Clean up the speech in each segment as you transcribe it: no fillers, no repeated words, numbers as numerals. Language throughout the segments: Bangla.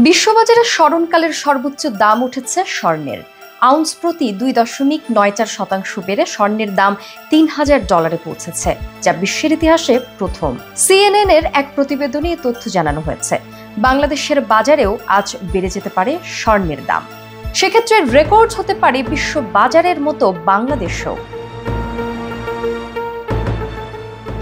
বিশ্ববাজারে স্মরণকালের সর্বোচ্চ দাম উঠেছে স্বর্ণের। আউন্স প্রতি 2.94% বেড়ে স্বর্ণের দাম $3,000 পৌঁছেছে, যা বিশ্বের ইতিহাসে প্রথম। CNN এর এক প্রতিবেদনে এই তথ্য জানানো হয়েছে। বাংলাদেশের বাজারেও আজ বেড়ে যেতে পারে স্বর্ণের দাম। সেক্ষেত্রে রেকর্ড হতে পারে বিশ্ব বাজারের মতো বাংলাদেশেও।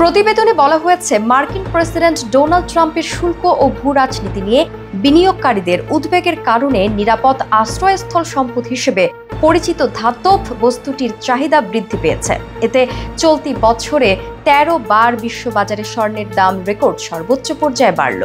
প্রতিবেদনে বলা হয়েছে, মার্কিন প্রেসিডেন্ট ডোনাল্ড ট্রাম্পের শুল্ক ও ভূ রাজনীতি নিয়ে বিনিয়োগকারীদের উদ্বেগের কারণে নিরাপদ আশ্রয়স্থল সম্পদ হিসেবে পরিচিত ধাতব বস্তুটির চাহিদা বৃদ্ধি পেয়েছে। এতে চলতি বছরে 13 বার বিশ্ববাজারে স্বর্ণের দাম রেকর্ড সর্বোচ্চ পর্যায়ে বাড়ল।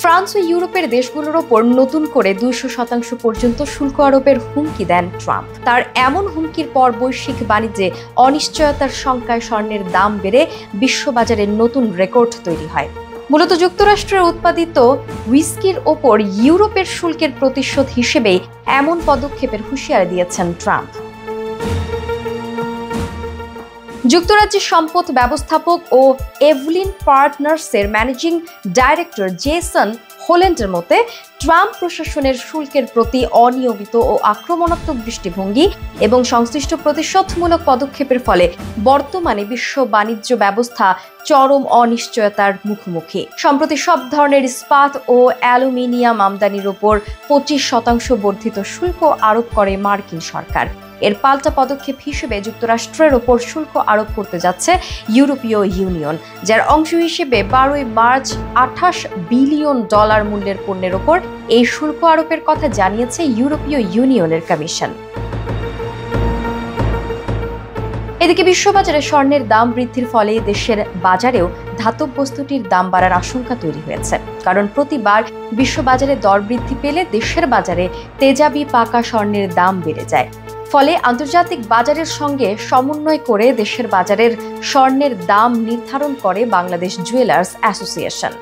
ফ্রান্স ও ইউরোপের দেশগুলোর ওপর নতুন করে 200% পর্যন্ত শুল্ক আরোপের হুমকি দেন ট্রাম্প। তার এমন হুমকির পর বৈশ্বিক বাণিজ্যে অনিশ্চয়তার শঙ্কায় স্বর্ণের দাম বেড়ে বিশ্ববাজারে নতুন রেকর্ড তৈরি হয়। মূলত যুক্তরাষ্ট্রের উৎপাদিত হুইস্কির ওপর ইউরোপের শুল্কের প্রতিশোধ হিসেবেই এমন পদক্ষেপের হুঁশিয়ারি দিয়েছেন ট্রাম্প। যুক্তরাজ্যের সম্পদ ব্যবস্থাপক ও এভলিন পার্টনার্সের ম্যানেজিং ডাইরেক্টর জেসন হোল্যান্ডের মতে, ট্রাম্প প্রশাসনের শুল্কের প্রতি অনিয়মিত ও আক্রমণাত্মক দৃষ্টিভঙ্গি এবং সংশ্লিষ্ট প্রতিশোধমূলক পদক্ষেপের ফলে বর্তমানে বিশ্ব বাণিজ্য ব্যবস্থা চরম অনিশ্চয়তার মুখোমুখি। সম্প্রতি সব ধরনের ইস্পাত ও অ্যালুমিনিয়াম আমদানির ওপর 25% বর্ধিত শুল্ক আরোপ করে মার্কিন সরকার। এর পাল্টা পদক্ষেপ হিসেবে যুক্তরাষ্ট্রের ওপর শুল্ক আরোপ করতে যাচ্ছে ইউরোপীয় ইউনিয়ন, যার অংশ হিসেবে 12 মার্চ $28 বিলিয়ন মূল্যের পণ্যের ওপর এই শুল্ক আরোপের কথা জানিয়েছে ইউরোপীয় ইউনিয়নের কমিশন। এদিকে বিশ্ববাজারে স্বর্ণের দাম বৃদ্ধির ফলে দেশের বাজারেও ধাতব বস্তুটির দাম বাড়ার আশঙ্কা তৈরি হয়েছে। কারণ প্রতিবার বিশ্ববাজারে দর বৃদ্ধি পেলে দেশের বাজারে তেজাবি পাকা স্বর্ণের দাম বেড়ে যায়। ফলে আন্তর্জাতিক বাজারের সঙ্গে সমন্বয় করে দেশের বাজারের স্বর্ণের দাম নির্ধারণ করে বাংলাদেশ জুয়েলার্স অ্যাসোসিয়েশন।